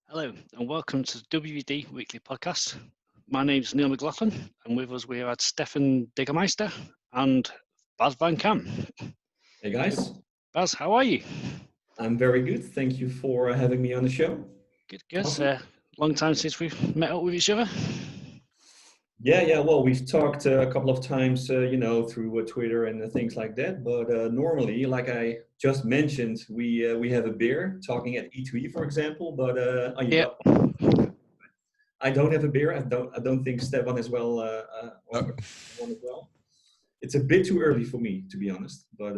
Hello and welcome to the WVD Weekly Podcast. My name is Neil McLaughlin and with us we had Stefan Diggermeister and Bas van Kaam. Hey guys, Bas, how are you? I'm very good. Thank you for having me on the show. Good, good. Awesome. Long time since we've met up with each other. Yeah. Well, we've talked a couple of times, through Twitter and things like that. But normally, like I just mentioned, we have a beer talking at E2E, for example. But Yeah. I don't have a beer. I don't think Stefan as well. No. One as well. It's a bit too early for me, to be honest. But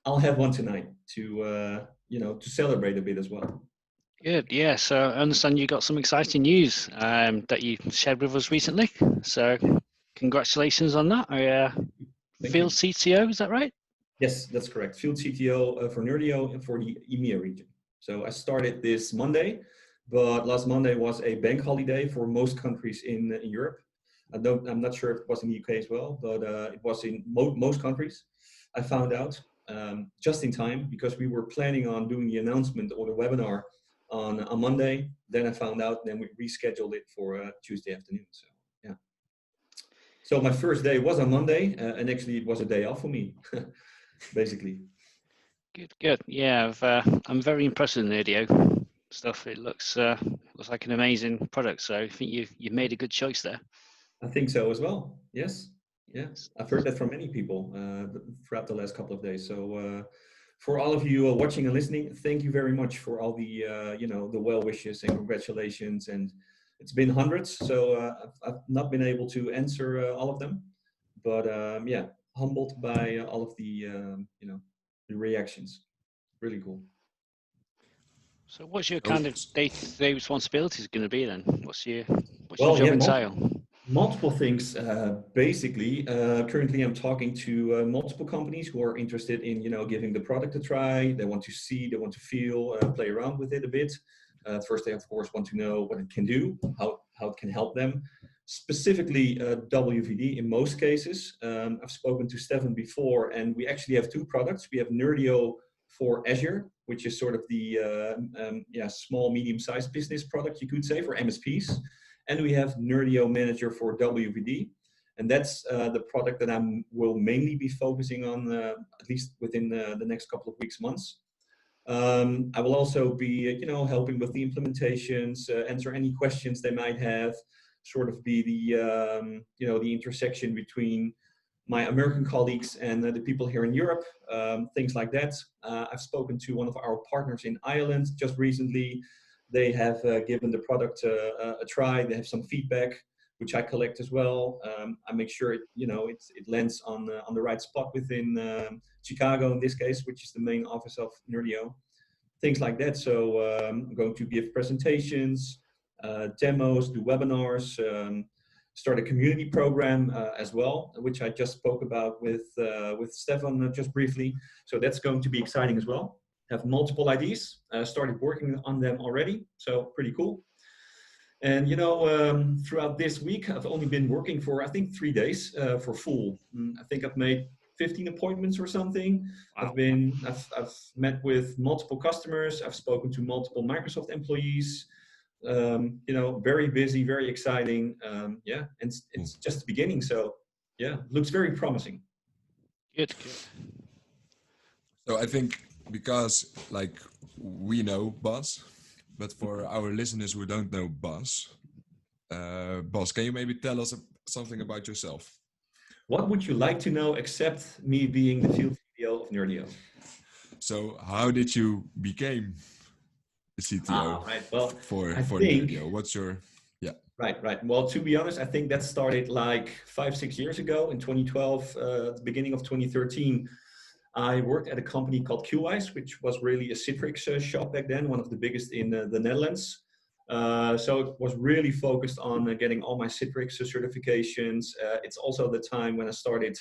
I'll have one tonight to celebrate a bit as well. Good, yeah. So I understand you got some exciting news that you shared with us recently. So congratulations on that. Thank Field you. CTO, is that right? Yes, that's correct. Field CTO for Nerdio and for the EMEA region. So I started this Monday, but last Monday was a bank holiday for most countries in Europe. I'm not sure if it was in the UK as well, but it was in most countries. I found out just in time because we were planning on doing the announcement or the webinar on Monday. Then I found out, then we rescheduled it for Tuesday afternoon. So yeah. So my first day was on Monday, and actually it was a day off for me, basically. Good, good. Yeah, I'm very impressed with Nerdio stuff. It looks like an amazing product. So I think you've made a good choice there. I think so as well. Yes. Yeah. I've heard that from many people throughout the last couple of days. So for all of you watching and listening, thank you very much for all the the well wishes and congratulations. And it's been hundreds, so I've not been able to answer all of them, but yeah, humbled by all of the reactions. Really cool. So what's your kind of day-to-day responsibilities going to be then? What's your Well, job yeah, entail? multiple things. Basically, currently I'm talking to multiple companies who are interested in, giving the product a try. They want to see, they want to feel, play around with it a bit. First, they of course want to know what it can do, how it can help them. Specifically, WVD in most cases. I've spoken to Stefan before, and we actually have two products. We have Nerdio for Azure, which is sort of the small, medium-sized business product, you could say, for MSPs. And we have Nerdio Manager for WVD. And that's the product that I will mainly be focusing on, at least within the next couple of weeks, months. I will also be, helping with the implementations, answer any questions they might have, sort of be the intersection between my American colleagues and the people here in Europe, things like that. I've spoken to one of our partners in Ireland just recently. They have given the product a try. They have some feedback, which I collect as well. I make sure it lands on the right spot within Chicago in this case, which is the main office of Nerdio. Things like that. So I'm going to give presentations, demos, do webinars, start a community program as well, which I just spoke about with Stefan just briefly. So that's going to be exciting as well. Have multiple ideas, started working on them already, so pretty cool. And throughout this week, I've only been working for, I think, 3 days for full. I think I've made 15 appointments or something. Wow. I've met with multiple customers. I've spoken to multiple Microsoft employees. Very busy, very exciting. And it's just the beginning. So yeah, looks very promising. Good, good. So I think because we know Bas, but for our listeners who don't know Bas, Bas, can you maybe tell us something about yourself? What would you like to know except me being the field CTO of Nerdio? So how did you become the CTO right. Well, for think, Nerdio? What's your Right. Well, to be honest, I think that started like 5-6 years ago in 2012, at the beginning of 2013. I worked at a company called QWise, which was really a Citrix shop back then, one of the biggest in the Netherlands. So it was really focused on getting all my Citrix certifications. It's also the time when I started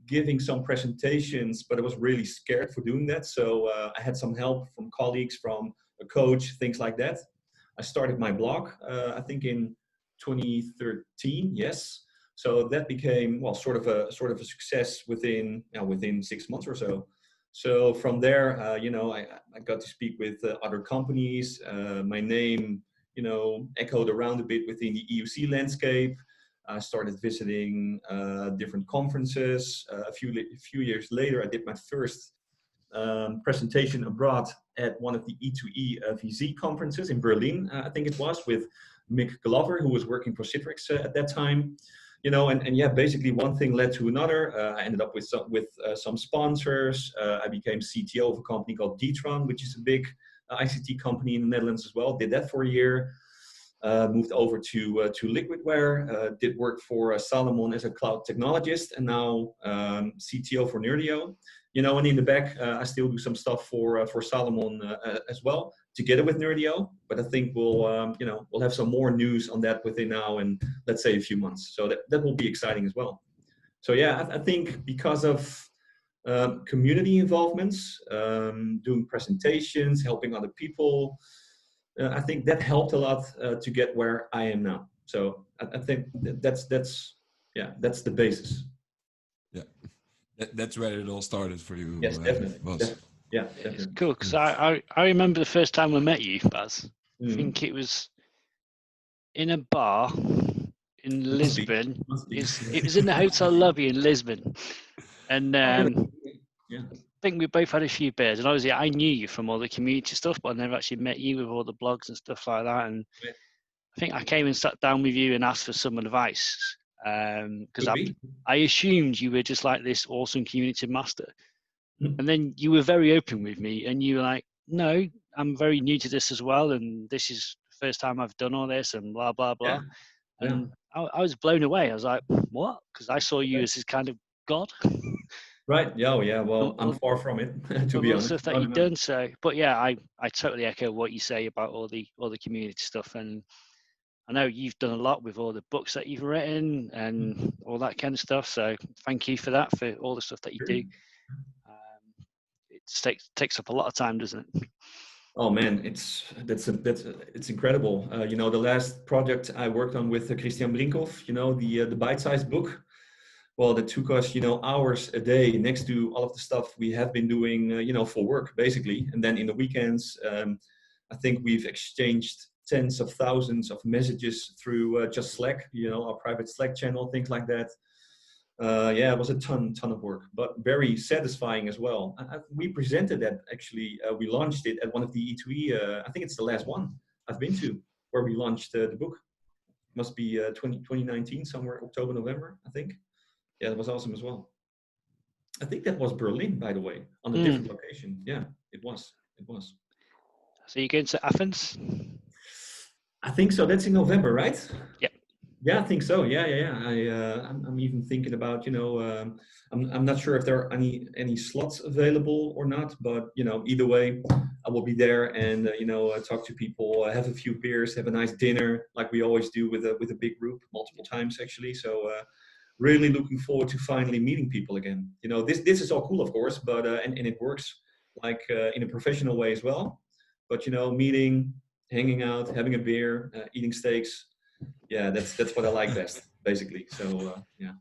giving some presentations, but I was really scared for doing that. So I had some help from colleagues, from a coach, things like that. I started my blog, I think in 2013, yes. So that became, well, sort of a success within 6 months or so. So from there, I got to speak with other companies. My name, echoed around a bit within the EUC landscape. I started visiting different conferences. A few years later, I did my first presentation abroad at one of the E2E VZ conferences in Berlin, I think it was, with Mick Glover, who was working for Citrix at that time. And yeah, basically one thing led to another. I ended up with some sponsors. I became CTO of a company called Detron, which is a big ICT company in the Netherlands as well. Did that for a year. Moved over to Liquidware. Did work for Salomon as a cloud technologist, and now CTO for Nerdio. And in the back, I still do some stuff for Salomon as well, together with Nerdio. But I think we'll have some more news on that within now and let's say a few months. So that will be exciting as well. So yeah, I think because of community involvements, doing presentations, helping other people, I think that helped a lot to get where I am now. So I think that's the basis. Yeah. That's where it all started for you. Yes, definitely. Yeah, definitely. It's cool because I remember the first time we met you, Bas. I think it was in a bar in Lisbon. It was in the hotel lobby in Lisbon, and yeah. I think we both had a few beers. And obviously, I knew you from all the community stuff, but I never actually met you with all the blogs and stuff like that. And I think I came and sat down with you and asked for some advice because I assumed you were just like this awesome community master. And then you were very open with me, and you were like, "No, I'm very new to this as well, and this is the first time I've done all this, and blah blah blah." Yeah. And I was blown away. I was like, "What?" Because I saw you as this kind of god. Right. Yeah. Well, I'm far from it, to be honest. Stuff that you've done. So, but yeah, I totally echo what you say about all the community stuff, and I know you've done a lot with all the books that you've written and all that kind of stuff. So, thank you for that, for all the stuff that you do. It takes up a lot of time, doesn't it? Oh man, it's incredible. The last project I worked on with Christian Brinkhoff, the bite-sized book. Well, that took us, hours a day next to all of the stuff we have been doing, for work, basically. And then in the weekends, I think we've exchanged tens of thousands of messages through just Slack, our private Slack channel, things like that. Yeah, it was a ton of work, but very satisfying as well. We presented that actually. We launched it at one of the E2E. I think it's the last one I've been to where we launched the book. Must be 2019, somewhere October, November, I think. Yeah, that was awesome as well. I think that was Berlin, by the way, on a different location. Yeah, it was. So you're going to Athens? I think so. That's in November, right? Yeah. Yeah, I think so. Yeah. I'm even thinking about, I'm not sure if there are any slots available or not, but either way, I will be there and talk to people, have a few beers, have a nice dinner, like we always do with a big group, multiple times actually. So really looking forward to finally meeting people again. This is all cool, of course, but and it works like in a professional way as well. But meeting, hanging out, having a beer, eating steaks. Yeah, that's what I like best, basically. So yeah.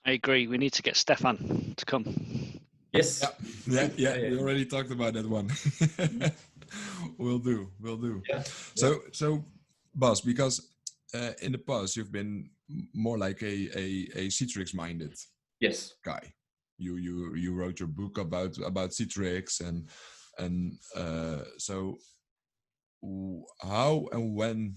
I agree. We need to get Stefan to come. Yes. Yeah. We already talked about that one. We'll do. Yeah. So, Bas, because in the past you've been more like a Citrix minded guy. You wrote your book about Citrix and so how and when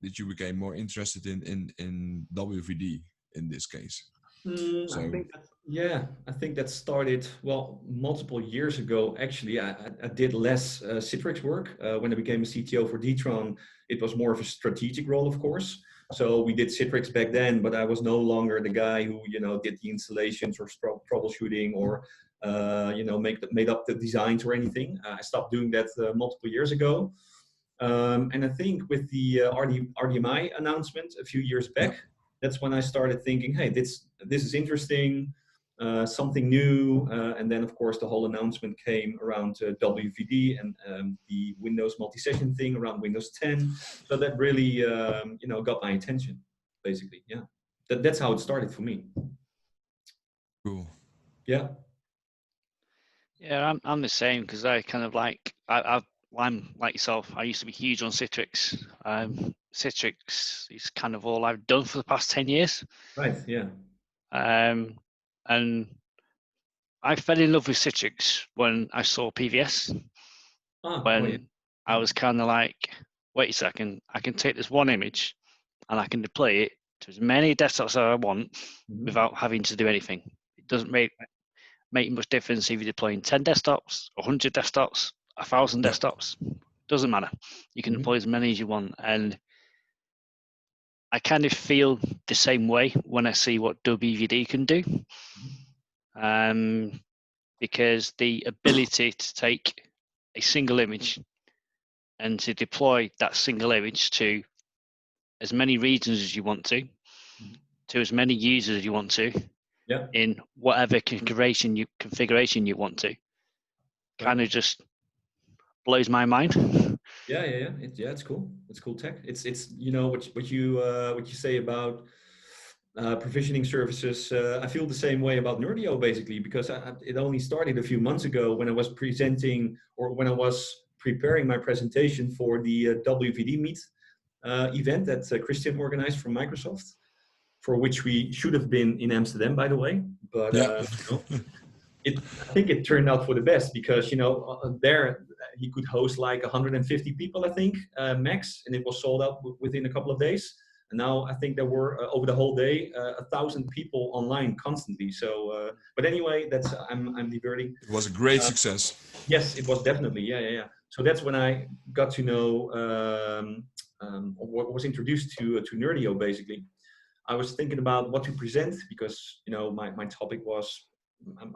did you become more interested in WVD in this case? I think that started multiple years ago. Actually, I did less Citrix work when I became a CTO for Detron. It was more of a strategic role, of course. So we did Citrix back then, but I was no longer the guy who did the installations or troubleshooting or made up the designs or anything. I stopped doing that multiple years ago. And I think with the RDMI announcement a few years back, that's when I started thinking, hey, this is interesting, something new. And then, of course, the whole announcement came around WVD and the Windows multi-session thing around Windows 10. So that really, got my attention, basically. Yeah, that's how it started for me. Cool. Yeah. Yeah, I'm the same because I kind of like I'm like yourself. I used to be huge on Citrix. Citrix is kind of all I've done for the past 10 years. Right. Yeah. And I fell in love with Citrix when I saw PVS. Oh yeah. When I was kind of like, wait a second, I can take this one image and I can deploy it to as many desktops as I want without having to do anything. It doesn't make much difference if you're deploying 10 desktops, 100 desktops, 1,000 desktops. Doesn't matter. You can deploy as many as you want. And I kind of feel the same way when I see what WVD can do. Because the ability to take a single image and to deploy that single image to as many regions as you want to as many users as you want to, in whatever configuration you want to, kind of just blows my mind. Yeah. It's cool. It's cool tech. It's you know what you say about provisioning services. I feel the same way about Nerdio basically, because it only started a few months ago when I was presenting, or when I was preparing my presentation for the WVD Meet event that Christian organized from Microsoft, for which we should have been in Amsterdam, by the way. But I think it turned out for the best, because there he could host like 150 people, I think, max, and it was sold out within a couple of days. And now I think there were over the whole day 1,000 people online constantly. So, but anyway, I'm diverting. It was a great success. Yes, it was definitely. Yeah. So that's when I got to know, was introduced to Nerdio basically. I was thinking about what to present, because my topic was,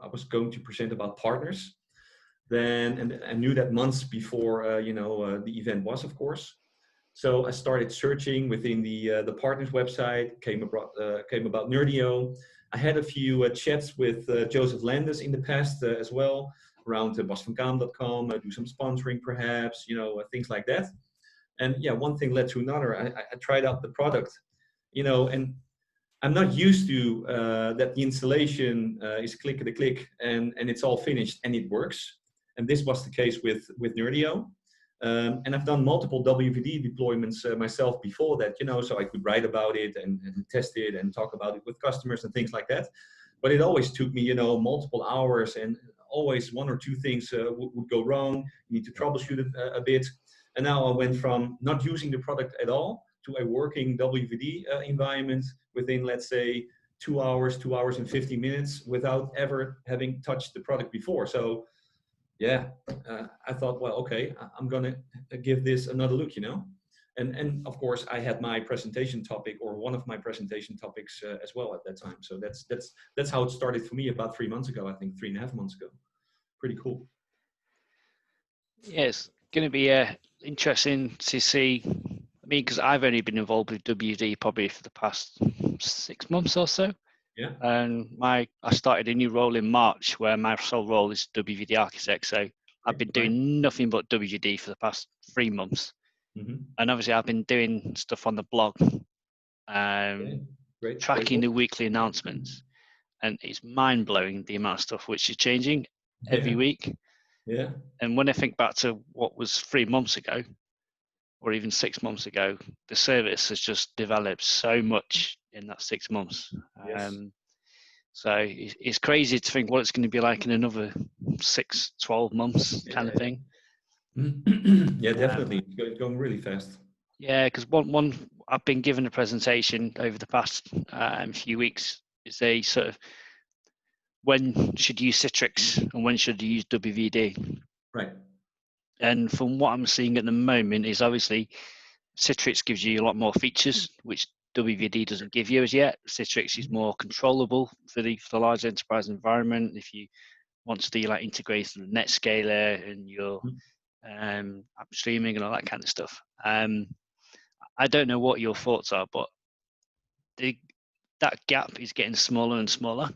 I was going to present about partners. Then, and I knew that months before the event was, of course. So I started searching within the partners website, came about Nerdio. I had a few chats with Joseph Landis in the past as well, around basvankaam.com, do some sponsoring perhaps, things like that. And yeah, one thing led to another. I tried out the product, and I'm not used to that the installation is click and it's all finished and it works. And this was the case with Nerdio. And I've done multiple WVD deployments myself before that, so I could write about it and test it and talk about it with customers and things like that. But it always took me, multiple hours, and always one or two things would go wrong. You need to troubleshoot it a bit. And now I went from not using the product at all to a working WVD environment within, let's say, 2 hours and 50 minutes without ever having touched the product before. So yeah, I thought, well, okay, I'm gonna give this another look, and of course I had my presentation topic, or one of my presentation topics as well at that time. So that's how it started for me about 3 months ago, I think 3.5 months ago. Pretty cool. Yeah, it's going to be interesting to see. I mean, because I've only been involved with WVD probably for the past 6 months or so. Yeah. And I started a new role in March, where my sole role is WVD architect. So I've been doing nothing but WVD for the past 3 months. And obviously I've been doing stuff on the blog, tracking the weekly announcements. And it's mind-blowing the amount of stuff which is changing every week. Yeah. And when I think back to what was 3 months ago, or even 6 months ago, the service has just developed so much in that 6 months. Yes. So it's crazy to think what it's going to be like in another 12 months kind of thing. Yeah, definitely. It's going really fast. Yeah, because one I've been given a presentation over the past few weeks. Is a sort of, when should you use Citrix and when should you use WVD? Right. And from what I'm seeing at the moment is, obviously Citrix gives you a lot more features which WVD doesn't give you as yet. Citrix is more controllable for the large enterprise environment. If you want to do like integration with NetScaler and your app streaming and all that kind of stuff. I don't know what your thoughts are, but that gap is getting smaller and smaller.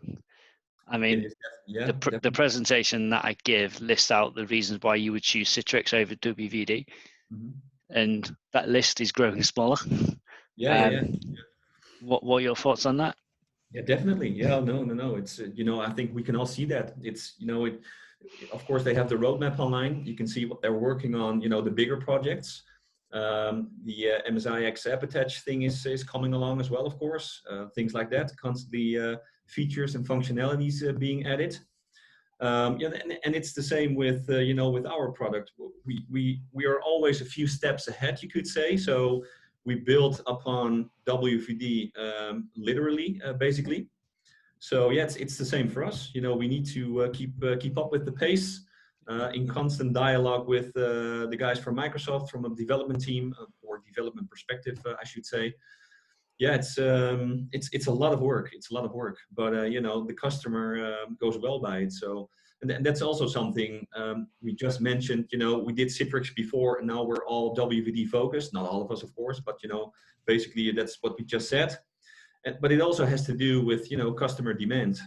I mean, the presentation that I give lists out the reasons why you would choose Citrix over WVD, and that list is growing smaller. What are your thoughts on that? Yeah, definitely. Yeah, no. It's I think we can all see that. It's of course, they have the roadmap online. You can see what they're working on, the bigger projects. The MSI X app attach thing is coming along as well, of course. Things like that, constantly features and functionalities being added. And it's the same with with our product. We are always a few steps ahead, you could say. So we build upon WVD literally, basically. So yeah, it's the same for us. We need to keep up with the pace, in constant dialogue with the guys from Microsoft, from a development team or development perspective, I should say. Yeah, it's a lot of work. It's a lot of work, but the customer goes well by it. So, and that's also something we just mentioned. We did Citrix before, and now we're all WVD focused. Not all of us, of course, but basically that's what we just said. But it also has to do with customer demand.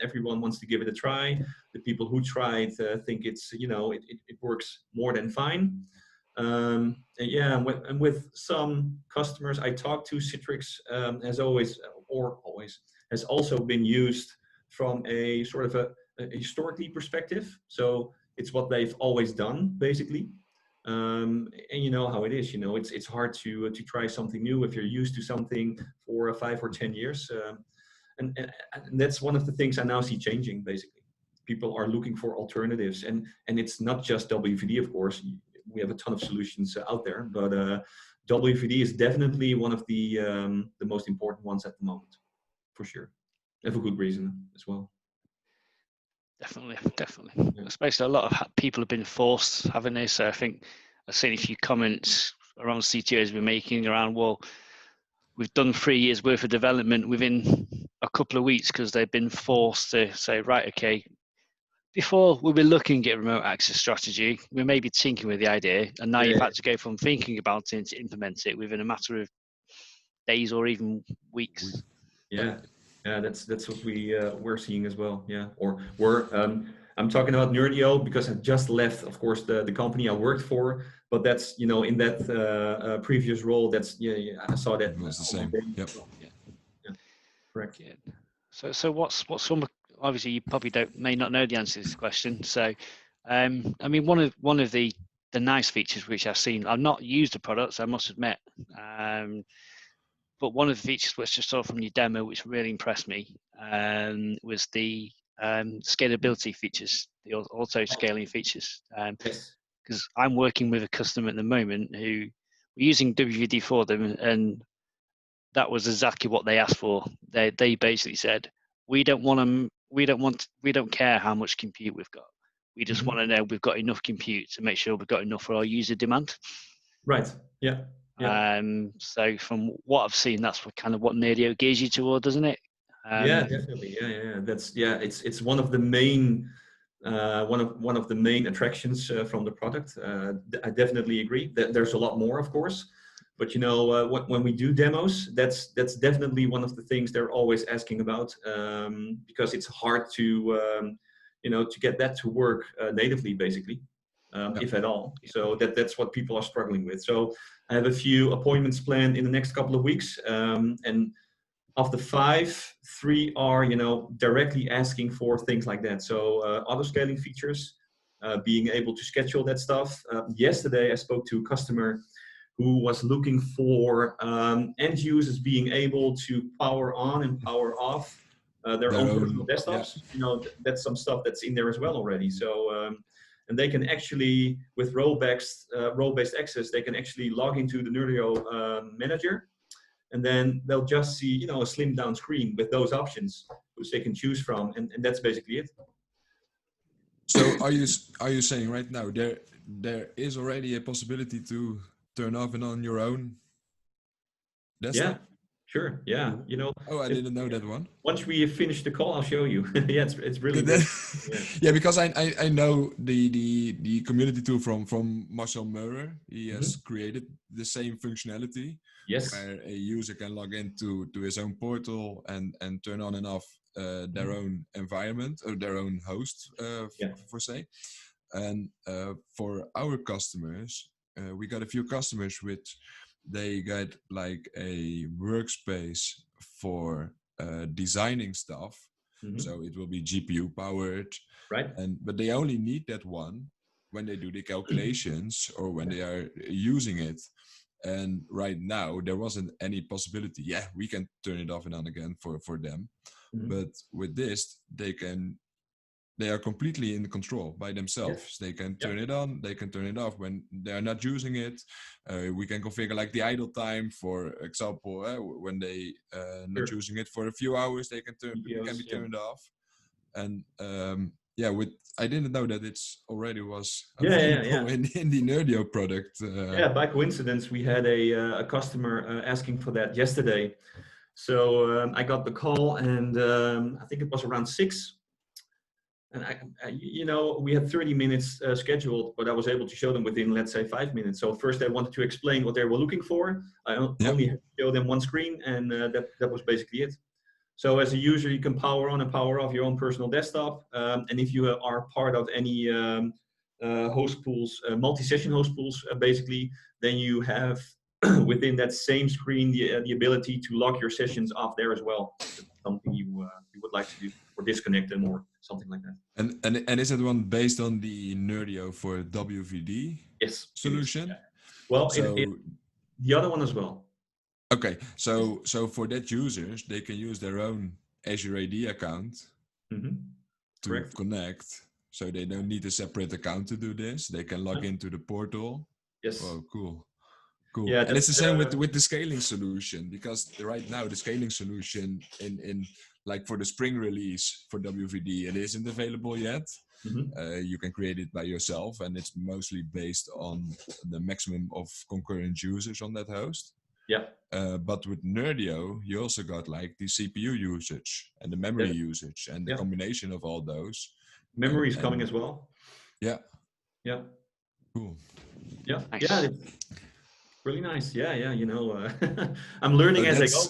Everyone wants to give it a try. The people who try it think it's it works more than fine. And with some customers I talk to, Citrix has has also been used from a sort of a historically perspective. So it's what they've always done, basically. And you know how it is. It's hard to try something new if you're used to something for 5 or 10 years. And that's one of the things I now see changing. Basically, people are looking for alternatives, and it's not just WVD, of course. We have a ton of solutions out there, but WVD is definitely one of the most important ones at the moment, for sure. And for good reason as well. Definitely. Yeah. Especially a lot of people have been forced, haven't they? So I think I've seen a few comments around CTOs been making around, well, we've done 3 years worth of development within a couple of weeks because they've been forced to say, right, okay, before we were looking at remote access strategy, we may be tinkering with the idea, and now you've had to go from thinking about it to implement it within a matter of days or even weeks. Yeah, that's what we're seeing as well. Yeah, or I'm talking about Nerdio because I just left, of course, the company I worked for. But that's in that previous role. That's I saw that. It was the same. Yep. Yeah. Correct. Yeah. So what's some? Obviously, you probably may not know the answer to this question. So, I mean, one of the nice features which I've seen, I've not used the products, I must admit, but one of the features which I saw from your demo, which really impressed me, was the scalability features, the auto scaling features. Yes. Because I'm working with a customer at the moment who we're using WVD for them, and that was exactly what they asked for. They basically said, we don't care how much compute we've got. We just want to know we've got enough compute to make sure we've got enough for our user demand. Right. Yeah. So from what I've seen, that's what Nerdio gears you toward, doesn't it? Yeah, definitely. Yeah. It's one of the main one of the main attractions from the product. I definitely agree. There's a lot more, of course. But when we do demos, that's definitely one of the things they're always asking about, because it's hard to to get that to work natively, basically, if at all. So that's what people are struggling with. So I have a few appointments planned in the next couple of weeks, and of the 5, 3 are directly asking for things like that. So auto scaling features, being able to schedule that stuff. Yesterday I spoke to a customer who was looking for end users being able to power on and power off their own personal desktops. Yeah. That's some stuff that's in there as well already. So and they can actually, with role-based access, they can actually log into the Nerdio manager, and then they'll just see a slimmed down screen with those options which they can choose from, and that's basically it. So are you saying right now there is already a possibility to turn off and on your own desktop? Yeah, sure. Yeah, Oh, I didn't know that one. Once we finish the call, I'll show you. Yeah, it's really good. Yeah, because I know the community tool from Marcel Meurer. He has created the same functionality. Yes. Where a user can log into his own portal and turn on and off their own environment or their own host, for say. And for our customers, we got a few customers which they got like a workspace for designing stuff, So it will be GPU powered, Right. but they only need that one when they do the calculations or when they are using it. And right now there wasn't any possibility. Yeah, we can turn it off and on again for them, but with this they are completely in control by themselves. They can turn it on, they can turn it off when they are not using it. We can configure like the idle time, for example, when they not using it for a few hours, it can be turned off. And I didn't know that it's already was available in the Nerdio product. By coincidence, we had a customer asking for that yesterday. So I got the call, and I think it was around 6. And we had 30 minutes scheduled, but I was able to show them within, let's say, 5 minutes. So first I wanted to explain what they were looking for. I only had to show them one screen, and that was basically it. So as a user, you can power on and power off your own personal desktop. And if you are part of any host pools, multi-session host pools, basically, then you have within that same screen the ability to lock your sessions off there as well. Something you would like to do, or disconnect them, or something like that. And is it one based on the Nerdio for WVD solution? Yeah. Well, the other one as well. Okay, so for that users, they can use their own Azure AD account to connect. So they don't need a separate account to do this. They can log into the portal. Yes. Oh, cool. Cool. Yeah, and it's the same with the scaling solution, because right now the scaling solution in like for the spring release for WVD, it isn't available yet. You can create it by yourself, and it's mostly based on the maximum of concurrent users on that host. Yeah. But with Nerdio, you also got like the CPU usage and the memory usage and the combination of all those. Memory is coming as well. Yeah. Yeah. Cool. Yeah. Nice. Yeah. Really nice. I'm learning as I go.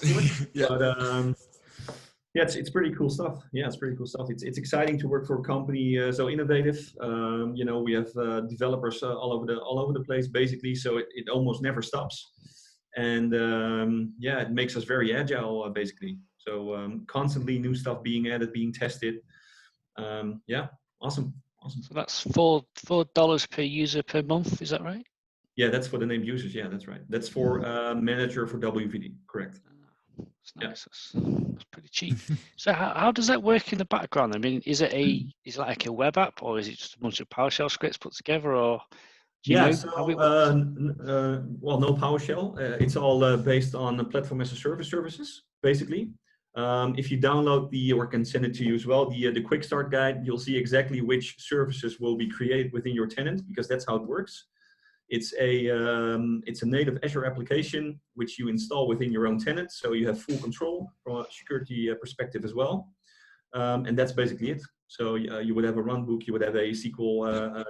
But it's pretty cool stuff. Yeah, it's pretty cool stuff. It's exciting to work for a company so innovative. We have developers all over the place, basically. So it almost never stops. And it makes us very agile, basically. So constantly new stuff being added, being tested. Awesome. So that's $4 per user per month. Is that right? Yeah, that's for the named users. Yeah, that's right. That's for manager for WVD. Correct. That's nice. That's pretty cheap. So how does that work in the background? I mean, is it like a web app, or is it just a bunch of PowerShell scripts put together, or do you know how it works? Well, no PowerShell. It's all based on platform as a service services, basically. If you download or can send it to you as well, the quick start guide, you'll see exactly which services will be created within your tenant, because that's how it works. It's a native Azure application which you install within your own tenant, so you have full control from a security perspective as well. And that's basically it. So you would have a runbook, you would have a SQL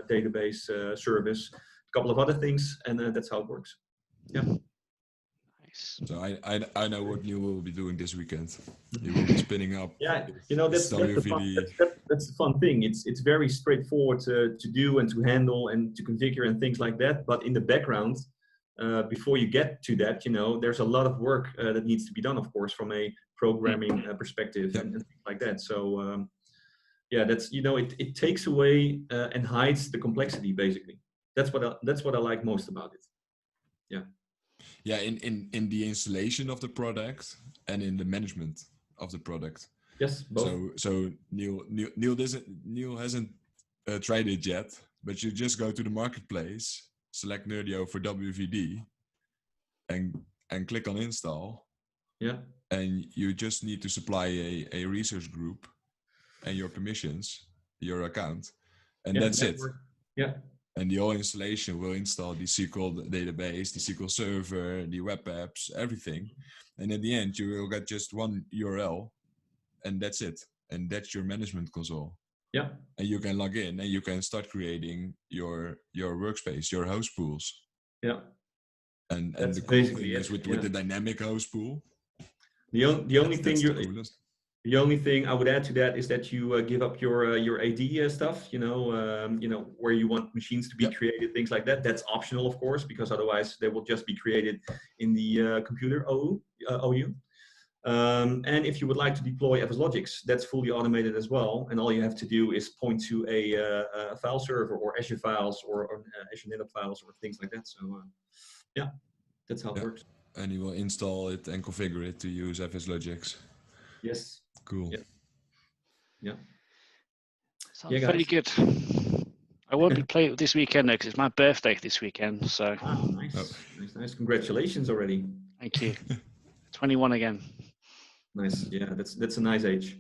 database service, a couple of other things, and that's how it works. Yeah. Nice. So I know what you will be doing this weekend. You will be spinning up. Yeah, that's the fun thing. It's very straightforward to do and to handle and to configure and things like that. But in the background, before you get to that, there's a lot of work that needs to be done, of course, from a programming perspective and things like that. So that's it takes away and hides the complexity, basically. That's what I like most about it. Yeah. Yeah, in the installation of the product and in the management of the product. Yes, both. So Neil hasn't tried it yet, but you just go to the marketplace, select Nerdio for WVD, and click on install. Yeah. And you just need to supply a research group and your permissions, your account, and that's it. Yeah. And the whole installation will install the SQL database, the SQL server, the web apps, everything. And at the end, you will get just one URL, and that's it. And that's your management console. Yeah. And you can log in and you can start creating your workspace, your host pools. Yeah. And the cool thing is with the dynamic host pool. The only thing I would add to that is that you give up your AD stuff, where you want machines to be created, things like that. That's optional, of course, because otherwise they will just be created in the computer OU. And if you would like to deploy FS Logics, that's fully automated as well. And all you have to do is point to a file server or Azure files or Azure NetApp files or things like that. So yeah, that's how it works. And you will install it and configure it to use FS Logics. Yes. Cool. Yeah. Sounds very good. I won't be playing it this weekend though, because it's my birthday this weekend. So. Nice. Nice. Congratulations already. Thank you. 21 again. Nice. Yeah, that's a nice age.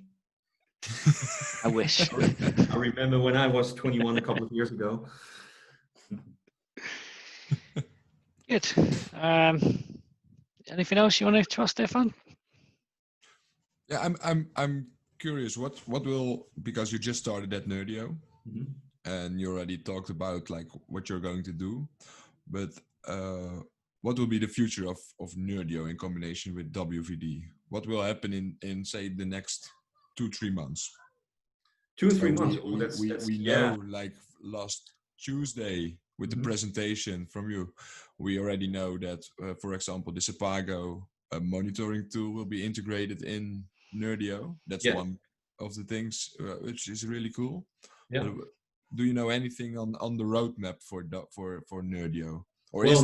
I wish. I remember when I was 21 a couple of years ago. Good. Anything else you want to ask, Stefan? Yeah, I'm curious. What will, because you just started at Nerdio, and you already talked about like what you're going to do, but what will be the future of Nerdio in combination with WVD? What will happen in say the next 2-3 months? 2 or 3 months. We know, like last Tuesday with the presentation from you, we already know that, for example, the Sepago monitoring tool will be integrated in Nerdio. That's one of the things which is really cool. Yeah. Do you know anything on the roadmap for Nerdio, or is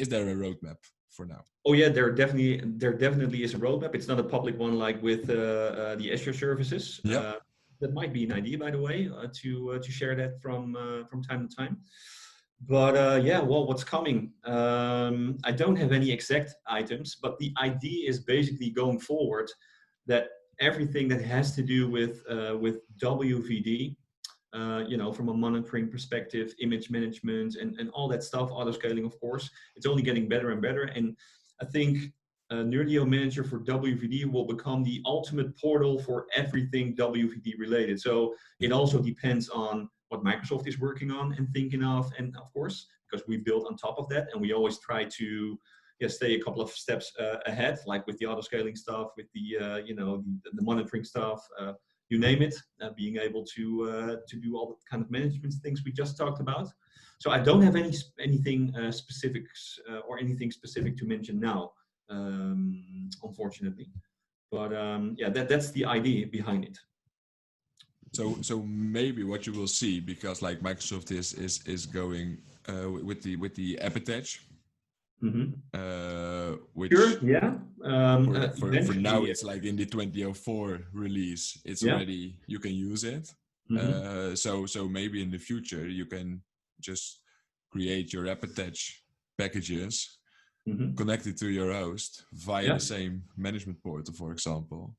there a roadmap for now? Oh yeah, there definitely is a roadmap. It's not a public one like with the Azure services. Yeah. That might be an idea, by the way, to share that from time to time. But yeah, well, what's coming? I don't have any exact items, but the idea is basically going forward that everything that has to do with WVD, from a monitoring perspective, image management, and all that stuff, auto scaling, of course, it's only getting better and better. And I think Nerdio Manager for WVD will become the ultimate portal for everything WVD related. So it also depends on what Microsoft is working on and thinking of, and of course, because we build on top of that, and we always try to stay a couple of steps ahead, like with the auto scaling stuff, with the the monitoring stuff, you name it, being able to do all the kind of management things we just talked about. So I don't have anything specifics or anything specific to mention now, unfortunately. But yeah, that's the idea behind it. So maybe what you will see, because like Microsoft is going with the app attach, which for now it's like in the 2004 release, it's already, you can use it. So maybe in the future you can just create your app attach packages connected to your host via the same management portal, for example.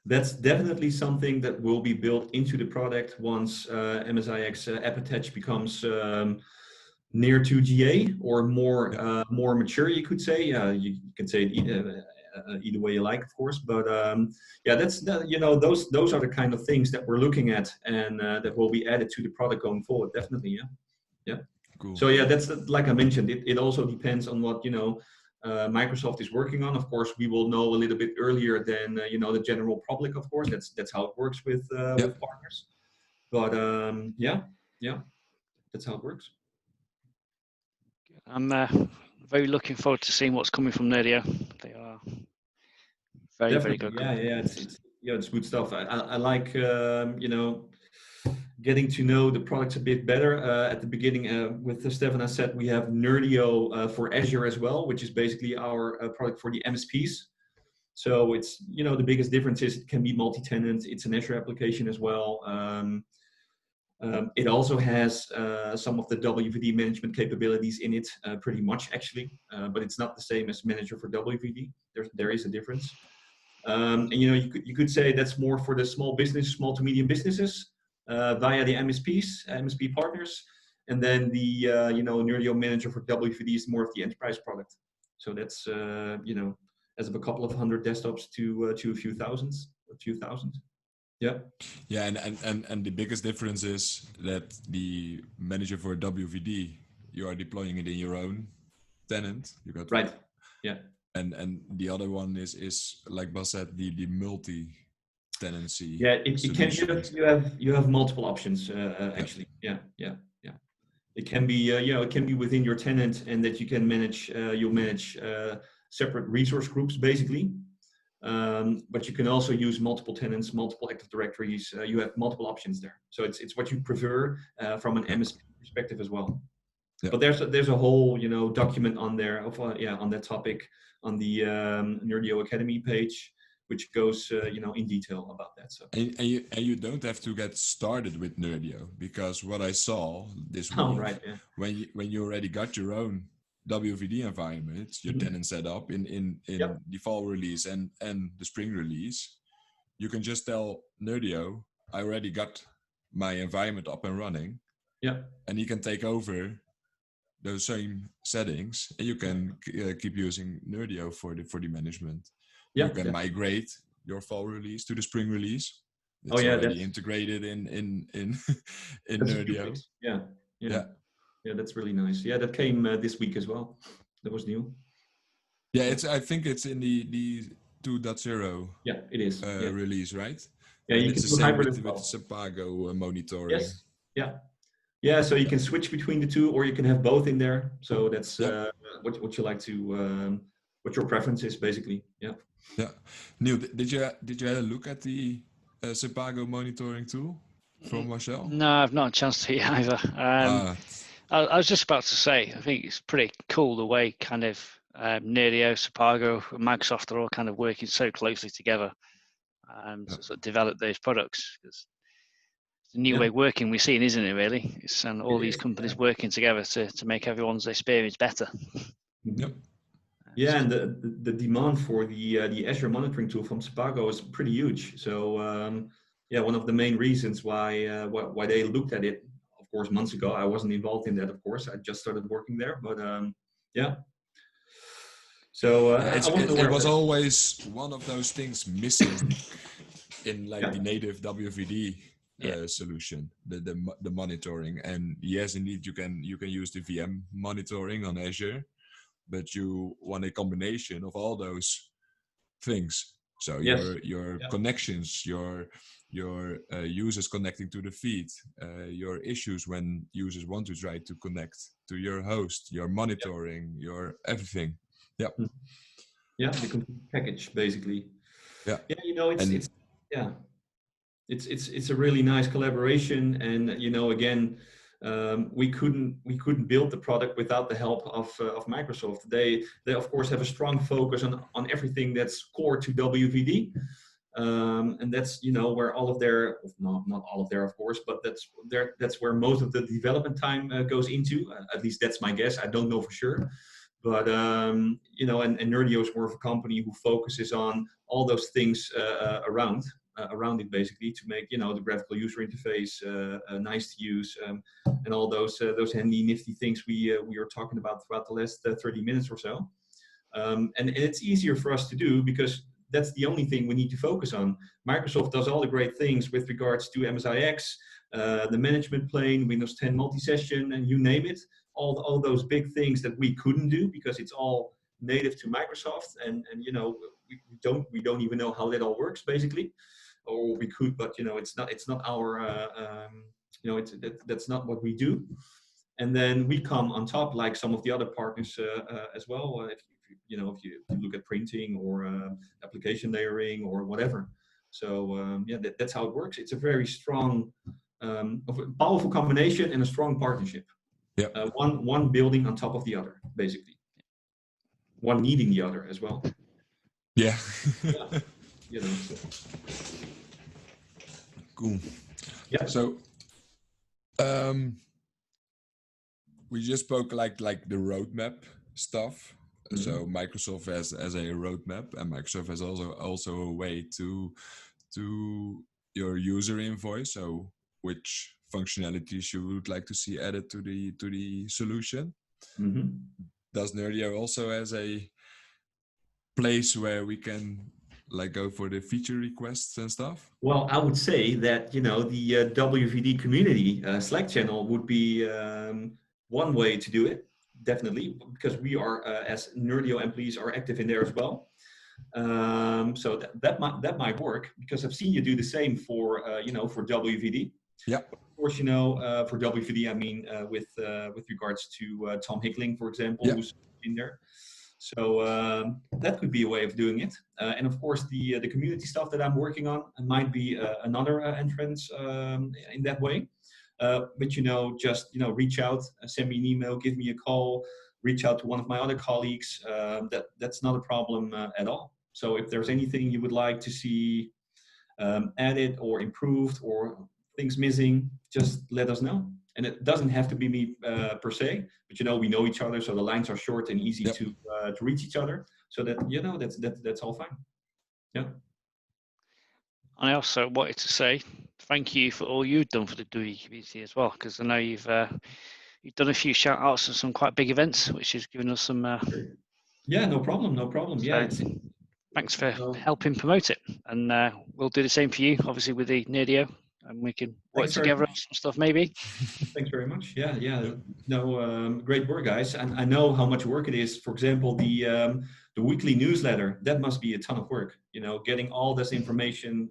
That's definitely something that will be built into the product once MSIX app attach becomes near to GA or more mature, you could say. You can say it either way you like, of course. But yeah, those are the kind of things that we're looking at, and that will be added to the product going forward. Definitely, yeah. Cool. So yeah, that's like I mentioned. It also depends on what Microsoft is working on. Of course, we will know a little bit earlier than the general public. Of course, that's how it works with partners. But yeah, that's how it works. I'm very looking forward to seeing what's coming from Nerdio. They are very good. It's good stuff. I like getting to know the products a bit better. At the beginning, with Stefan, I said we have Nerdio for Azure as well, which is basically our product for the MSPs. So it's, the biggest difference is it can be multi-tenant. It's an Azure application as well. It also has some of the WVD management capabilities in it, pretty much actually, but it's not the same as Manager for WVD. There is a difference. And you could say that's more for the small to medium businesses via the MSP partners, and then the Nerdio Manager for WVD is more of the enterprise product. So that's as of a couple of hundred desktops to a few thousand. Yeah. Yeah, and the biggest difference is that the Manager for WVD, you are deploying it in your own tenant. You got right. Yeah. And the other one is like Bas said, the multi-tenancy. Yeah, it can you have multiple options actually. Yeah. It can be it can be within your tenant, and that you can manage. You'll manage separate resource groups basically. But you can also use multiple tenants, multiple Active Directories. You have multiple options there. So it's what you prefer from an MSP perspective as well. Yeah. But there's a whole document on there of on that topic on the Nerdio Academy page, which goes in detail about that. So and you don't have to get started with Nerdio, because what I saw this week, right, yeah. when you already got your own WVD environment, your tenant set up in Yep. the fall release and the spring release, you can just tell Nerdio, I already got my environment up and running. Yeah. And he can take over those same settings, and you can keep using Nerdio for the management. Yeah, you can migrate your fall release to the spring release. It's already integrated in Nerdio. Great. Yeah, that's really nice. Yeah, that came this week as well. That was new. Yeah, I think it's in the 2.0. Yeah, it is release, right? Yeah, you it's can the do same hybrid with Sepago monitoring. Yes. Yeah. So you can switch between the two, or you can have both in there. So that's what you like to, what your preference is, basically. Yeah. Yeah. Neil, did you have a look at the Sepago monitoring tool from Marcel? No, I've not a chance to either. I was just about to say, I think it's pretty cool the way kind of Nerdio, Sepago, and Microsoft are all kind of working so closely together to sort of develop those products. It's a new way of working we're seeing, isn't it, really? And all these companies working together to make everyone's experience better. Yep. Yeah, and the demand for the Azure monitoring tool from Sepago is pretty huge. So one of the main reasons why they looked at it, of course, months ago. I wasn't involved in that, of course. I just started working there, but yeah. So it was always one of those things missing in the native WVD solution, the monitoring. And yes, indeed, you can use the VM monitoring on Azure, but you want a combination of all those things. So your connections, your users connecting to the feed, your issues when users want to try to connect to your host, your monitoring, your everything. Yeah. Yeah, the complete package, basically. Yeah. Yeah, it's a really nice collaboration, and again, we couldn't build the product without the help of Microsoft. They of course have a strong focus on everything that's core to WVD. And that's where all of their, not all of their, of course, but that's where most of the development time goes into. At least that's my guess. I don't know for sure, but and Nerdio is more of a company who focuses on all those things around it, basically, to make the graphical user interface nice to use, and all those handy nifty things we were talking about throughout the last 30 minutes or so. And it's easier for us to do because that's the only thing we need to focus on. Microsoft does all the great things with regards to MSIX, the management plane, Windows 10 multi-session, and you name it. All those big things that we couldn't do because it's all native to Microsoft, and we don't even know how that all works, basically, or we could, but it's not our that's not what we do. And then we come on top, like some of the other partners as well. If you look at printing or application layering or whatever. So that's how it works. It's a very strong, powerful combination and a strong partnership. Yeah. One building on top of the other, basically. One needing the other as well. Yeah. So. Cool. Yeah. So, we just spoke like the roadmap stuff. Mm-hmm. So Microsoft has a roadmap, and Microsoft has also a way to your user invoice. So which functionalities you would like to see added to the solution. Mm-hmm. Does Nerdio also has a place where we can go for the feature requests and stuff? Well, I would say that the WVD community Slack channel would be one way to do it, definitely, because we are as Nerdio employees are active in there as well. So that might work, because I've seen you do the same for for WVD. Yeah. Of course, for WVD, I mean with regards to Tom Hickling, for example, who's in there. So that could be a way of doing it. And of course, the community stuff that I'm working on might be another entrance in that way. But just reach out, send me an email, give me a call, reach out to one of my other colleagues. That's not a problem at all. So if there's anything you would like to see added or improved or things missing, just let us know. And it doesn't have to be me per se, but we know each other, so the lines are short and easy to reach each other. So that that's all fine. Yeah. I also wanted to say thank you for all you've done for the WVD community as well, because I know you've done a few shout outs of some quite big events, which has given us some. Yeah, no problem. Yeah, thanks for helping promote it, and we'll do the same for you, obviously with the Nerdio, and we can work together on some stuff maybe. Thanks very much. Yeah. No, great work, guys. And I know how much work it is. For example, the weekly newsletter, that must be a ton of work. Getting all this information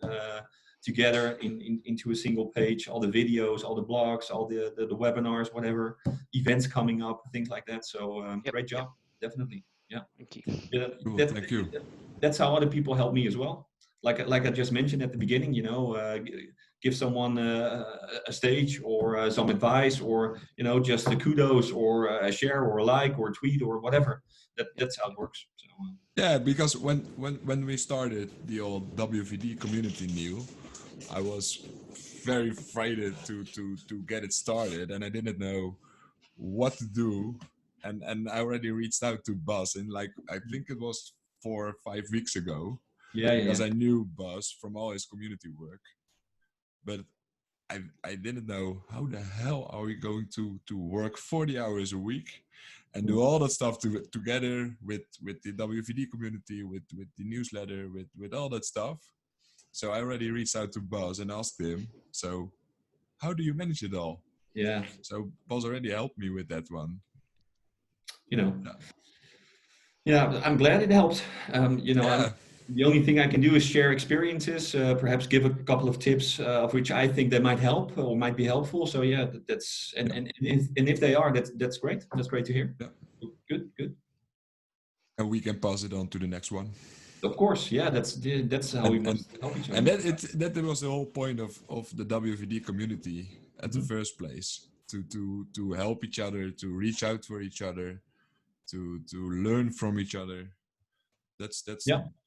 together into a single page, all the videos, all the blogs, all the webinars, whatever, events coming up, things like that. So great job, definitely. Yeah. Thank you. Yeah, Cool, thank you. That's how other people help me as well. Like I just mentioned at the beginning, give someone a stage or some advice, or just a kudos or a share or a like or a tweet or whatever. That's how it works. So, yeah, because when we started the old WVD community, Neil, I was very frightened to get it started, and I didn't know what to do. And I already reached out to Bas, and I think it was 4 or 5 weeks ago. Because I knew Bas from all his community work, but I didn't know how the hell are we going to work 40 hours a week and do all that stuff together with the WVD community, with the newsletter, with all that stuff. So I already reached out to Bas and asked him, so how do you manage it all? Yeah. So Bas already helped me with that one. Yeah, I'm glad it helped. The only thing I can do is share experiences, perhaps give a couple of tips of which I think they might help or might be helpful. So yeah, and if they are, that's great. That's great to hear. Yeah. Good. And we can pass it on to the next one. Of course, yeah. That's how we must help each other. And that was the whole point of the WVD community at the first place, to help each other, to reach out for each other, to learn from each other. That's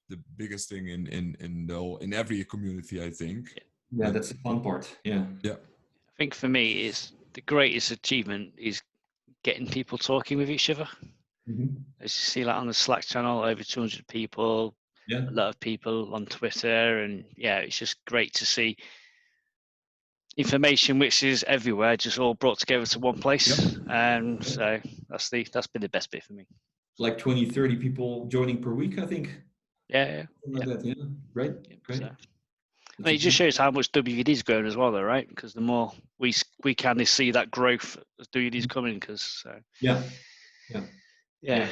the biggest thing in every community, I think. Yeah, that's the fun part. Yeah. I think for me, it's the greatest achievement is getting people talking with each other. As you see, on the Slack channel, over 200 people, a lot of people on Twitter, and it's just great to see information which is everywhere, just all brought together to one place. So that's been the best bit for me. Like 20-30 people joining per week, I think. Yeah. Great. So, it just shows how much WVD's grown as well, though, right? Because the more we kind of see that growth as WVD's coming, because yeah. It's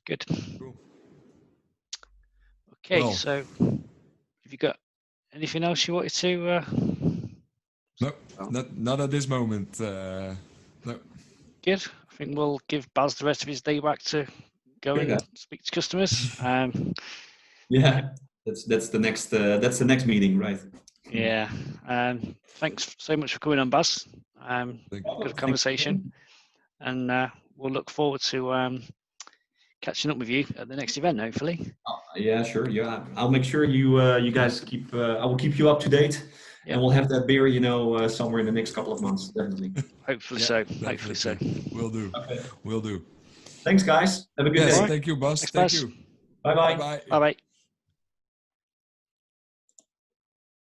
good. Cool. Okay, so have you got anything else you wanted to? No, not at this moment. No. Good. I think we'll give Bas the rest of his day back to go and speak to customers. That's the next meeting, right? Yeah. Thanks so much for coming on, Bas. Good conversation, and we'll look forward to catching up with you at the next event, hopefully. Yeah, sure. Yeah, I'll make sure you guys keep. I will keep you up to date, and we'll have that beer, somewhere in the next couple of months, definitely. Hopefully so. Hopefully so. Will do. Okay. Will do. Thanks, guys. Have a good day. Thank you, Bas. Thanks, Thank you. Bye-bye. Bye-bye. Bye-bye.